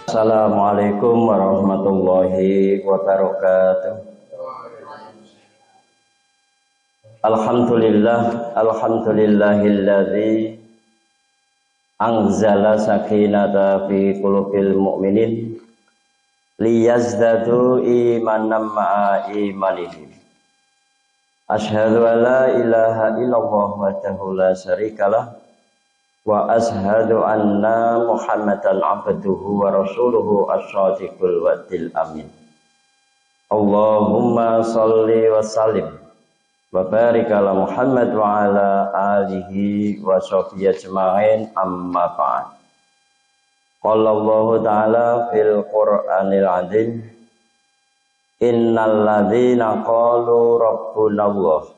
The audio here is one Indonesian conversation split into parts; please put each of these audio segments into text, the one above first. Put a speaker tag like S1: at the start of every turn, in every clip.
S1: Assalamualaikum warahmatullahi wabarakatuh. Alhamdulillahilladzi anzala sakinata fi qulubil mu'minin liyazdadu imanan ma'a imanihim. Asyhadu an la ilaha illallah wahdahu la syarikalah wa ashhadu anna Muhammadan abduhu wa rasuluhu as-shadiqul wa'dil amin. Allahumma sholli wa sallim wa barik ala Muhammad wa ala alihi wa sahbihi ajma'in, amma ba'd. Qala Allah ta'ala fil Qur'anil 'azim, innal ladzina qalu rabbuna Allah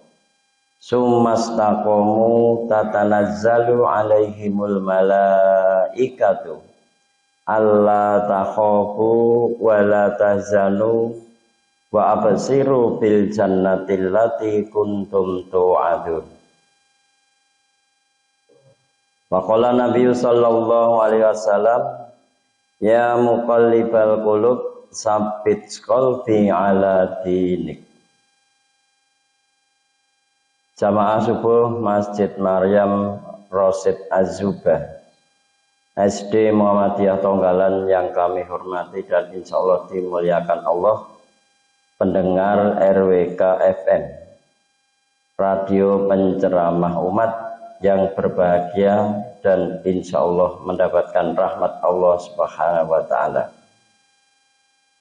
S1: summa istaqamu tatanazzalu alaihimul malaikatu alla takhafu wa la tahzanu wa absiru bil jannati allati kuntum tu'adun. Wa qala Nabi sallallahu alaihi wasallam, ya muqallibal qulub sabbit qalbi ala dinik. Jamaah subuh Masjid Maryam Rosid Az-Zubah SD Muhammadiyah Tonggalan yang kami hormati dan insya Allah dimuliakan Allah, pendengar RWK FM, radio penceramah umat yang berbahagia dan insya Allah mendapatkan rahmat Allah Subhanahu wa Ta'ala.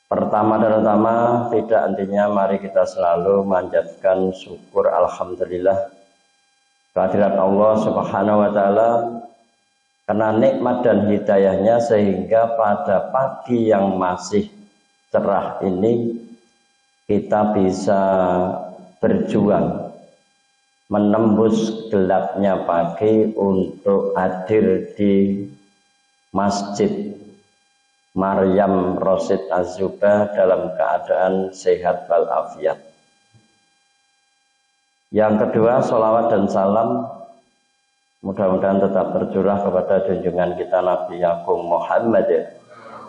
S1: Pertama dan utama, tidak hentinya mari kita selalu manjatkan syukur alhamdulillah kehadirat Allah Subhanahu wa Ta'ala karena nikmat dan hidayahnya sehingga pada pagi yang masih cerah ini kita bisa berjuang menembus gelapnya pagi untuk hadir di Masjid Maryam Rosid Az-Zubah dalam keadaan sehat walafiat. Yang kedua, sholawat dan salam mudah-mudahan tetap tercurah kepada junjungan kita Nabi Agung Muhammad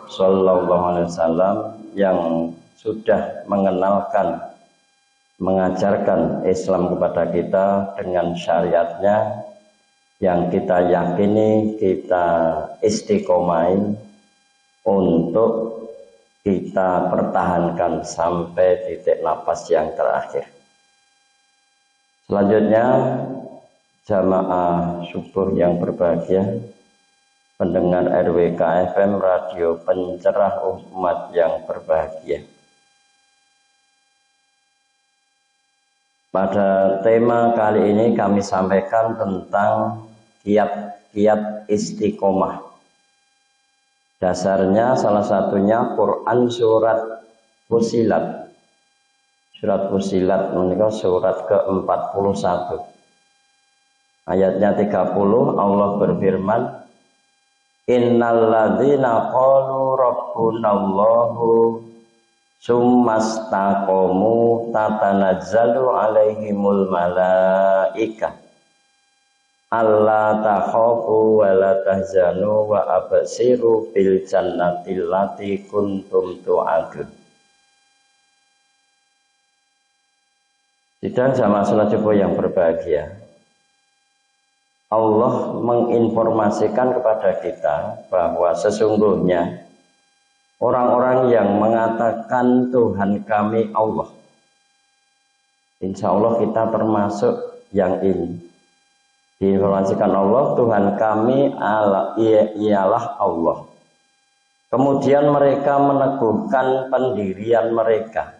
S1: sallallahu alaihi wasallam yang sudah mengenalkan, mengajarkan Islam kepada kita dengan syariatnya yang kita yakini, kita istiqomain untuk kita pertahankan sampai titik napas yang terakhir. Selanjutnya, jamaah subuh yang berbahagia, pendengar RWK FM, radio pencerah umat yang berbahagia. Pada tema kali ini kami sampaikan tentang kiat-kiat istiqomah. Dasarnya salah satunya Quran surat Fussilat. Surat Fussilat menika surat ke-41. Ayatnya 30 Allah berfirman, innal ladzina qalu rabbunallahu summastaqamu tatanazzalu alaihimul malaikah alla takhafu wa la tahzanu wa absiru bil jannati allati kuntum tu'adun. Sidang jamaah salat subuh yang berbahagia, Allah menginformasikan kepada kita bahwa sesungguhnya orang-orang yang mengatakan Tuhan kami Allah, insya Allah kita termasuk yang ini. Diinformasikan Allah, Tuhan kami ialah Allah. Kemudian mereka meneguhkan pendirian mereka.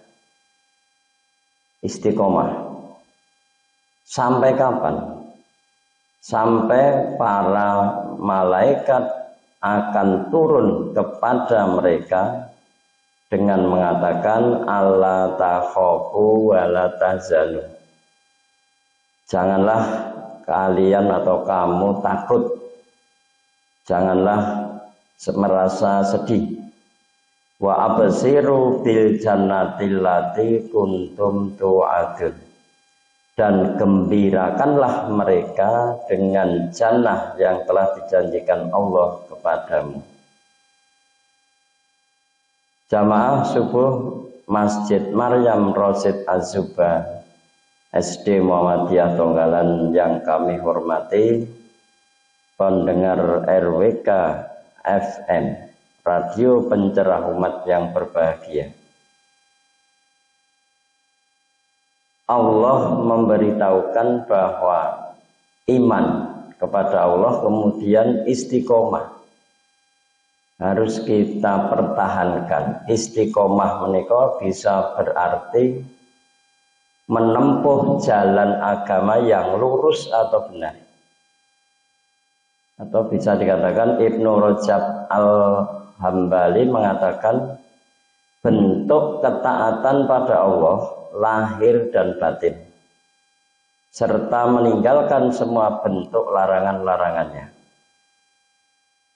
S1: Istiqomah. Sampai kapan? Sampai para malaikat akan turun kepada mereka dengan mengatakan alla takhafu wa la tahzanu. Janganlah kalian atau kamu takut, janganlah merasa sedih. Wa absiru bil jannati allati kuntum tu'adun, dan gembirakanlah mereka dengan jannah yang telah dijanjikan Allah kepadamu. Jamaah subuh Masjid Maryam Rosid Az-Zuba SD Muhammadiyah Tonggalan yang kami hormati, pendengar RWK FM, Radio Pencerah Umat yang berbahagia. Allah memberitahukan bahwa iman kepada Allah kemudian istiqomah harus kita pertahankan. Istiqomah menika bisa berarti menempuh jalan agama yang lurus atau benar. Atau bisa dikatakan Ibnu Rajab Al-Hambali mengatakan bentuk ketaatan pada Allah lahir dan batin, serta meninggalkan semua bentuk larangan-larangannya.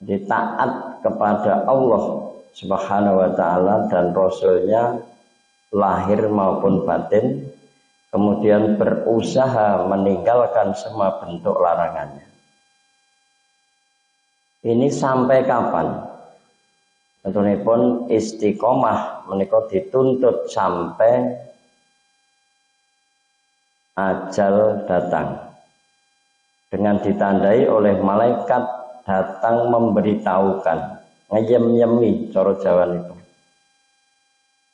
S1: Jadi taat kepada Allah Subhanahu wa ta'ala dan Rasulnya lahir maupun batin, kemudian berusaha meninggalkan semua bentuk larangannya. Ini sampai kapan? Tentunipun istiqomah menika dituntut sampai ajal datang, dengan ditandai oleh malaikat datang memberitahukan, ngeyem-yemi cara Jawa itu.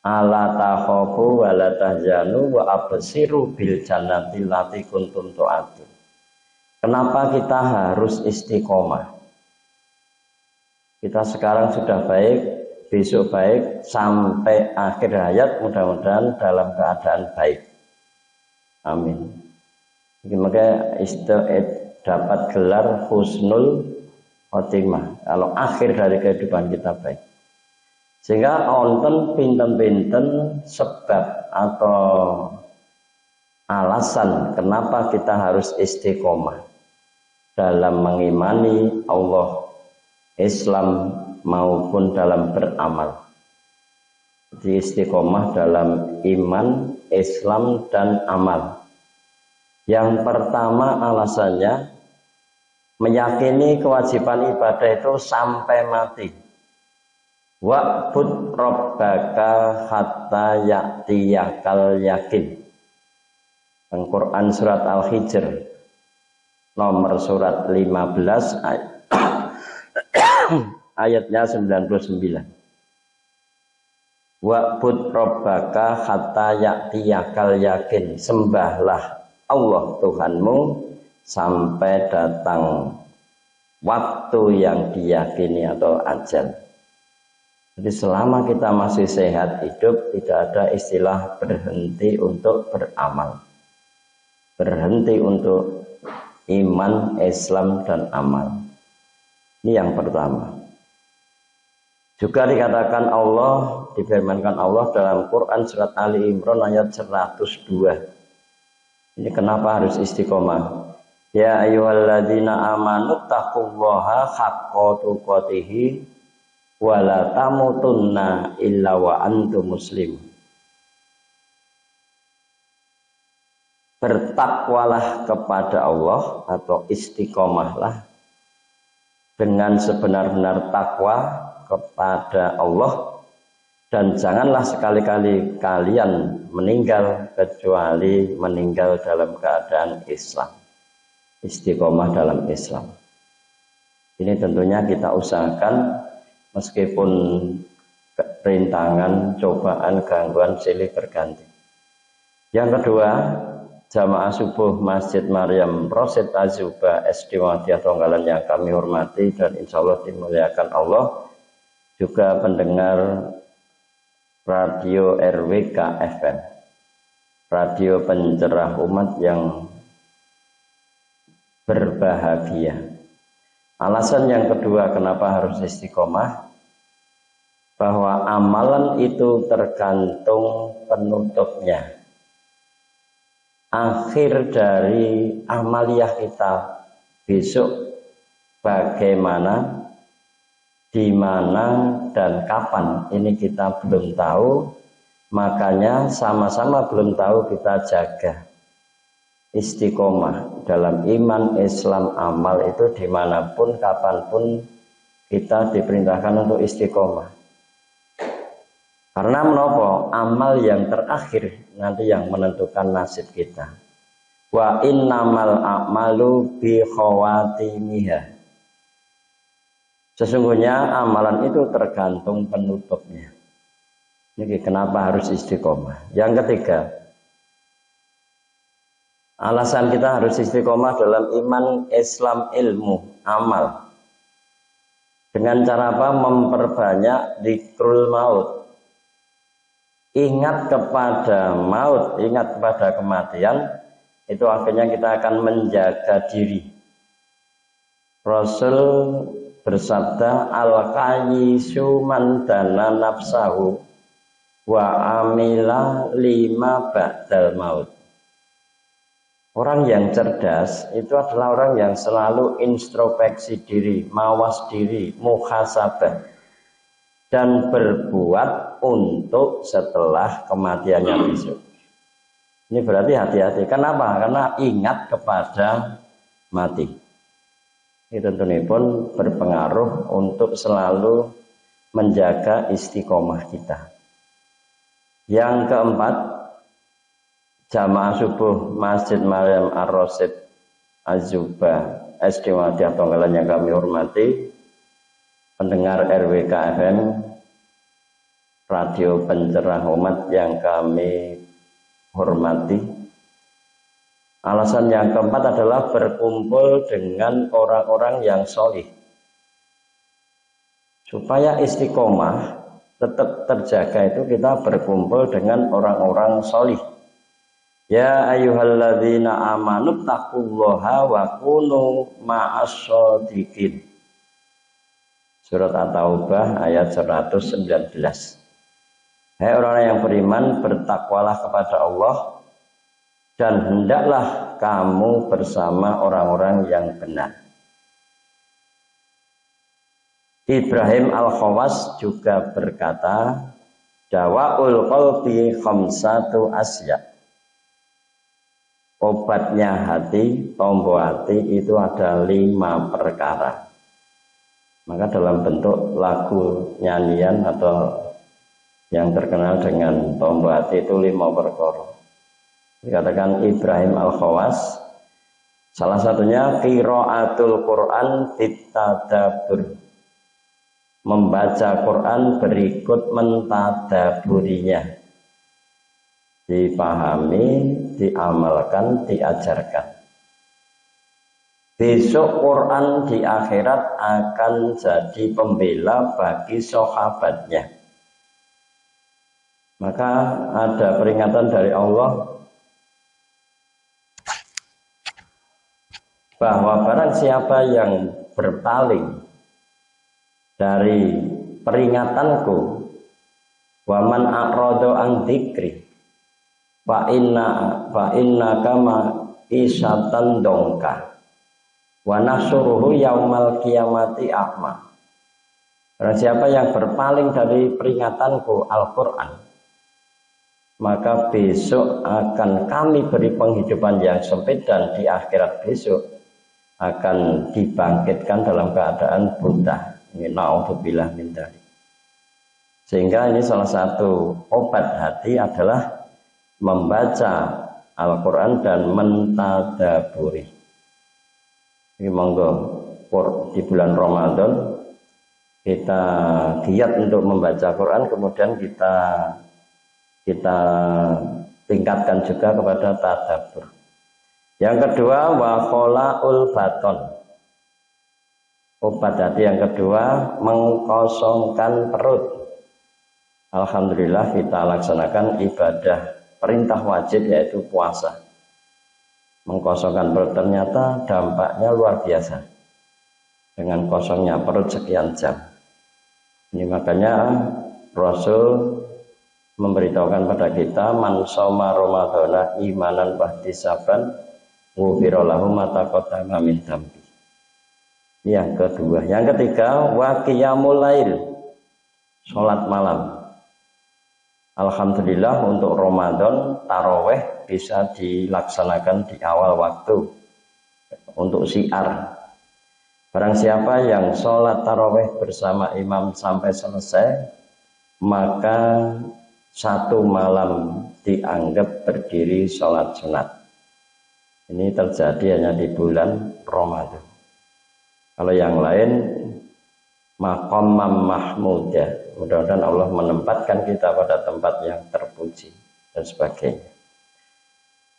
S1: Ala takhafu wa la tahzanu wa absiru bil jannati allati kuntum tu'adun. Kenapa kita harus istiqomah? Kita sekarang sudah baik, besok baik, sampai akhir hayat mudah-mudahan dalam keadaan baik. Amin. Maka dapat gelar husnul khotimah kalau akhir dari kehidupan kita baik. Sehingga wonten pinten-pinten sebab atau alasan kenapa kita harus istiqomah dalam mengimani Allah, Islam maupun dalam beramal. Jadi istiqomah dalam iman, Islam dan amal. Yang pertama alasannya meyakini kewajiban ibadah itu sampai mati. Wa'bud rabbaka hatta ya'tiyakal yakin. Al-Quran surat Al-Hijr nomor surat 15 ayatnya 99. Wa'bud rabbaka hatta ya'tiyakal yakin. Sembahlah Allah Tuhanmu sampai datang waktu yang diyakini atau ajal. Jadi selama kita masih sehat hidup, tidak ada istilah berhenti untuk beramal, berhenti untuk iman, Islam dan amal. Ini yang pertama. Juga dikatakan Allah, difirmankan Allah dalam Quran surat Ali Imran ayat 102. Ini kenapa harus istiqomah? Ya ayyuhalladzina amanu taqullaha haqqa tuqatih wa la tamutunna illa wa antum muslim. Bertakwalah kepada Allah atau istiqomahlah dengan sebenar-benar takwa kepada Allah, dan janganlah sekali-kali kalian meninggal kecuali meninggal dalam keadaan Islam. Istiqomah dalam Islam. Ini tentunya kita usahakan meskipun rintangan, cobaan, gangguan silih berganti. Yang kedua, jamaah subuh Masjid Maryam Rosid Az-Zuba SD Muhammadiyah Tonggalan yang kami hormati dan insya Allah dimuliakan Allah, juga pendengar Radio RWK FM, Radio Pencerah Umat yang berbahagia. Alasan yang kedua kenapa harus istiqomah, bahwa amalan itu tergantung penutupnya. Akhir dari amaliyah kita besok bagaimana, di mana dan kapan ini kita belum tahu. Makanya sama-sama belum tahu kita jaga istiqomah dalam iman, Islam, amal itu dimanapun, kapanpun kita diperintahkan untuk istiqomah. Karena menopo amal yang terakhir nanti yang menentukan nasib kita. Wa innamal a'malu bi khawatimiha. Sesungguhnya amalan itu tergantung penutupnya. Ini kenapa harus istiqomah. Yang ketiga, alasan kita harus istiqomah dalam iman, Islam, ilmu, amal. Dengan cara apa? Memperbanyak dzikrul maut. Ingat kepada maut, ingat kepada kematian, itu akhirnya kita akan menjaga diri. Rasul bersabda, al-qayyisu man dana nafsahu wa amila lima ba'dal maut. Orang yang cerdas itu adalah orang yang selalu introspeksi diri, mawas diri, muhasabah, dan berbuat untuk setelah kematiannya besok. Ini berarti hati-hati. Kenapa? Karena ingat kepada mati. Ini tentunya pun berpengaruh untuk selalu menjaga istiqomah kita. Yang keempat, jamaah subuh Masjid Maryam Ar-Rasyid Az-Zubah SD Muhammadiyah Tonggalan yang kami hormati, pendengar RWK FM, radio pencerah umat yang kami hormati. Alasan yang keempat adalah berkumpul dengan orang-orang yang solih. Supaya istiqomah tetap terjaga itu kita berkumpul dengan orang-orang solih. Ya ayyuhalladzina amanu taqullaha wa kunu ma'as-shodiqin. Surat At-Taubah ayat 119. Hai orang yang beriman, bertakwalah kepada Allah dan hendaklah kamu bersama orang-orang yang benar. Ibrahim Al-Khawas juga berkata, Dawaul qalbi khamsatu asya. Obatnya hati, tombol hati itu ada 5 perkara. Maka dalam bentuk lagu nyanyian atau yang terkenal dengan tombol hati itu 5 perkara. Dikatakan Ibrahim Al-Khawas, salah satunya qiraatul Quran bitadabbur. Membaca Quran berikut mentadaburinya. Dipahami, diamalkan, diajarkan. Besok Quran di akhirat akan jadi pembela bagi sahabatnya. Maka ada peringatan dari Allah bahwa barang siapa yang berpaling dari peringatanku, waman a'rada an dzikri fa inna kama isatan dongka wa nasuruhu yaumal kiamati a'ma. Barang siapa yang berpaling dari peringatanku Al-Quran, maka besok akan kami beri penghidupan yang sempit dan di akhirat besok akan dibangkitkan dalam keadaan buta. Ini na'udzubillah min dzalik. Sehingga ini salah satu obat hati adalah membaca Al-Quran dan mentadaburi. Ini monggo di bulan Ramadan kita giat untuk membaca Quran, kemudian kita tingkatkan juga kepada tadabbur. Yang kedua, wa kholaul baton. Obat hati yang kedua, mengkosongkan perut. Alhamdulillah kita laksanakan ibadah perintah wajib yaitu puasa. Mengkosongkan perut ternyata dampaknya luar biasa. Dengan kosongnya perut sekian jam. Ini makanya Rasul memberitahukan pada kita, man shoma ramadhana imanan wahtisaban ghufira lahu ma taqaddama min dzambi. Yang kedua, yang ketiga, wa qiyamul lail, salat malam. Alhamdulillah untuk Ramadan taraweh bisa dilaksanakan di awal waktu untuk syiar. Barang siapa yang sholat taraweh bersama imam sampai selesai, maka satu malam dianggap berdiri sholat sunat. Ini terjadi hanya di bulan Ramadan. Kalau yang lain maqamam mahmudah, mudah-mudahan Allah menempatkan kita pada tempat yang terpuji dan sebagainya.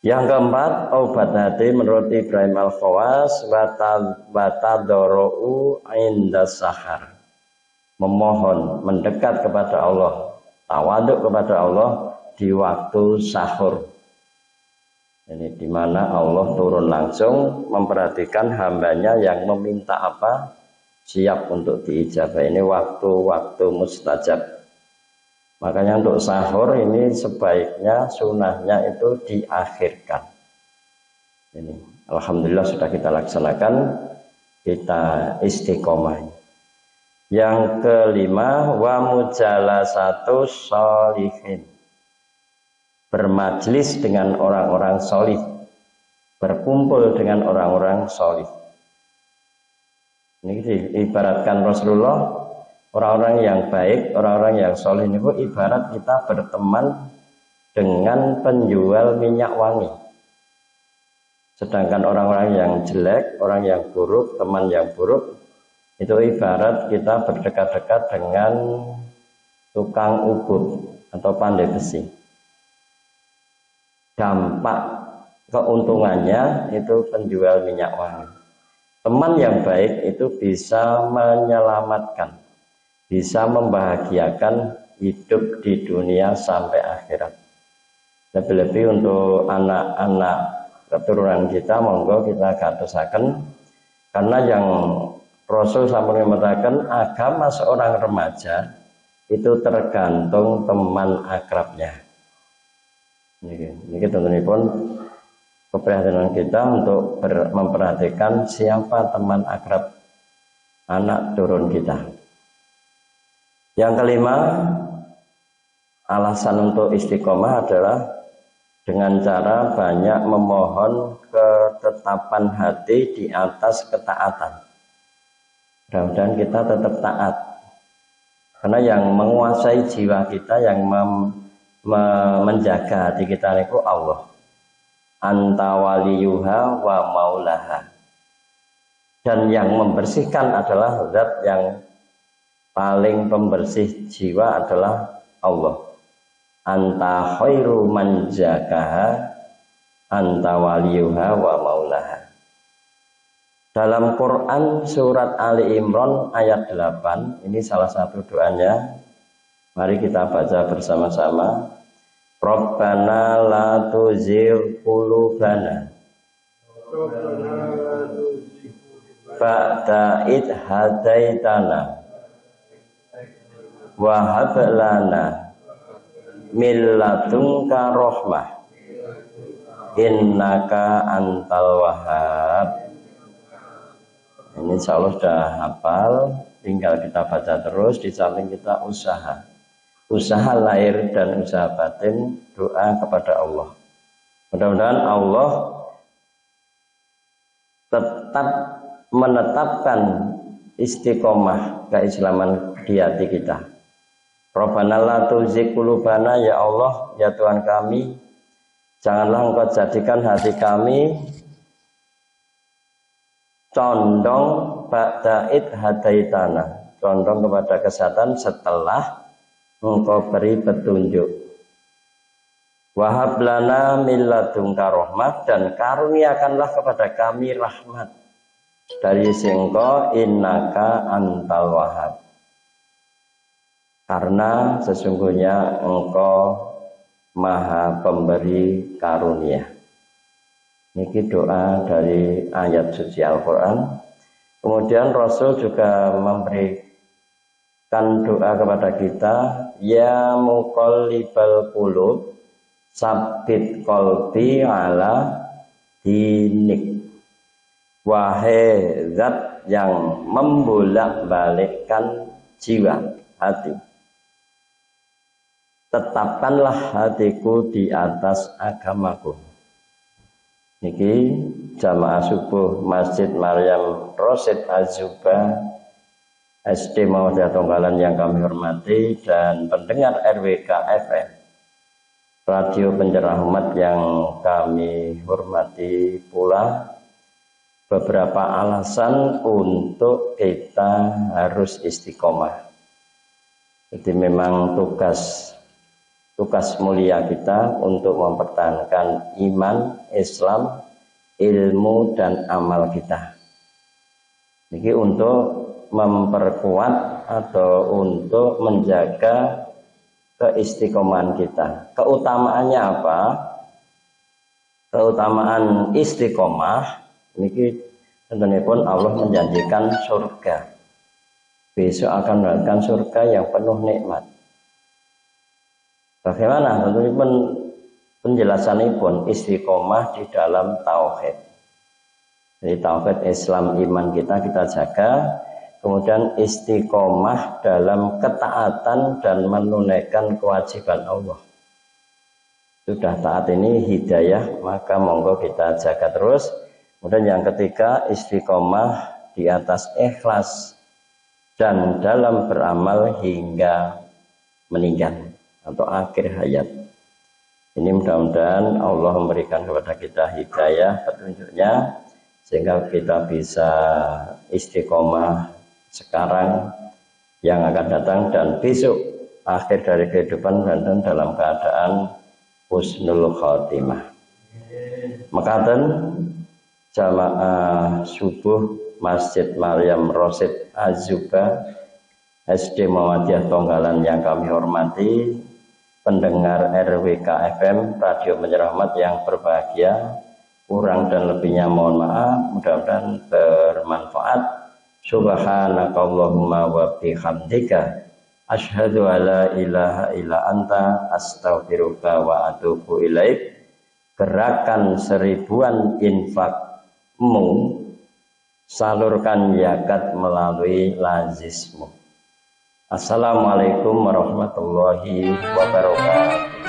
S1: Yang keempat, obat hati menurut Ibrahim Al-Khawas, batadorou inda sahar, memohon, mendekat kepada Allah, tawaduk kepada Allah di waktu sahur. Ini di mana Allah turun langsung memperhatikan hambanya yang meminta apa, siap untuk diijabah. Ini waktu-waktu mustajab. Makanya untuk sahur ini sebaiknya sunahnya itu diakhirkan. Ini alhamdulillah sudah kita laksanakan, kita istiqomah. Yang kelima, wa mujalasatu sholihin, bermajlis dengan orang-orang sholih, berkumpul dengan orang-orang sholih. Ini diibaratkan Rasulullah, orang-orang yang baik, orang-orang yang soleh itu ibarat kita berteman dengan penjual minyak wangi. Sedangkan orang-orang yang jelek, orang yang buruk, teman yang buruk, itu ibarat kita berdekat-dekat dengan tukang ubud atau pandai besi. Dampak keuntungannya itu penjual minyak wangi. Teman yang baik itu bisa menyelamatkan, bisa membahagiakan hidup di dunia sampai akhirat. Lebih-lebih untuk anak-anak keturunan kita, monggo kita gatosaken, karena yang Rasul sampun mengatakan agama seorang remaja itu tergantung teman akrabnya. Ini tentunya keprihatinan kita untuk memperhatikan siapa teman akrab anak turun kita. Yang kelima, alasan untuk istiqomah adalah dengan cara banyak memohon ketetapan hati di atas ketaatan. Mudah-mudahan kita tetap taat. Karena yang menguasai jiwa kita, yang menjaga hati kita itu Allah. Anta waliyuha wa maulaha. Dan yang membersihkan adalah zat yang paling pembersih jiwa adalah Allah. Anta khairu man jakaha, anta waliyuha wa maulaha. Dalam Quran surat Ali Imran ayat 8, ini salah satu doanya. Mari kita baca bersama-sama. Rabbana la tuzigh qulubana ba'da idh hadaitana wa hab lana min ladunka rahmah innaka antal wahhab. Ini insyaallah sudah hafal, tinggal kita baca terus, di samping kita usaha lahir dan usaha batin, doa kepada Allah. Mudah-mudahan Allah tetap menetapkan istiqomah keislaman di hati kita. Rabbana la tuzigh qulubana, ya Allah, ya Tuhan kami, janganlah Engkau jadikan hati kami condong ba'da id hadaitana, condong kepada kesesatan setelah Engkau beri petunjuk. Wahab lana min ladunka rahmat, dan karuniakanlah kepada kami rahmat dari Engkau, innaka antal wahhab, karena sesungguhnya Engkau maha pemberi karunia. Ini doa dari ayat suci Al-Quran. Kemudian Rasul juga memberikan doa kepada kita, ya muqallibal qulub sabbit qalbi ala dinik. Wahai zat yang membolak-balikkan jiwa, hati, tetapkanlah hatiku di atas agamaku. Niki jamaah subuh Masjid Maryam Rosid Az-Zuba SD Muhammadiyah Tonggalan yang kami hormati dan pendengar RWK FM Radio Pencerah Umat yang kami hormati pula, beberapa alasan untuk kita harus istiqomah. Jadi memang tugas mulia kita untuk mempertahankan iman, Islam, ilmu dan amal kita. Jadi untuk memperkuat atau untuk menjaga keistiqomahan kita. Keutamaannya apa? Keutamaan istiqomah ini tentunya pun Allah menjanjikan surga. Besok akan mendapatkan surga yang penuh nikmat. Bagaimana? Tentunya pun penjelasannya pun istiqomah di dalam tauhid. Jadi tauhid Islam iman kita jaga. Kemudian istiqomah dalam ketaatan dan menunaikan kewajiban Allah. Sudah taat ini hidayah, maka monggo kita jaga terus. Kemudian yang ketiga, istiqomah di atas ikhlas dan dalam beramal hingga meninggal atau akhir hayat. Ini mudah-mudahan Allah memberikan kepada kita hidayah, petunjuknya, sehingga kita bisa istiqomah sekarang, yang akan datang, dan besok akhir dari kehidupan dan dalam keadaan husnul khotimah. Mekaten jamaah subuh Masjid Maryam Rosid Azuba SD Muhammadiyah Tonggalan yang kami hormati, pendengar RWK FM Radio Pencerah Umat yang berbahagia, kurang dan lebihnya mohon maaf, mudah-mudahan bermanfaat. Subhanakallahumma wa bihamdika asyhadu alla ilaha illa anta astaghfiruka wa atubu ilaik. Gerakan 1000-an infakmu, salurkan zakat melalui lazismu. Assalamualaikum warahmatullahi wabarakatuh.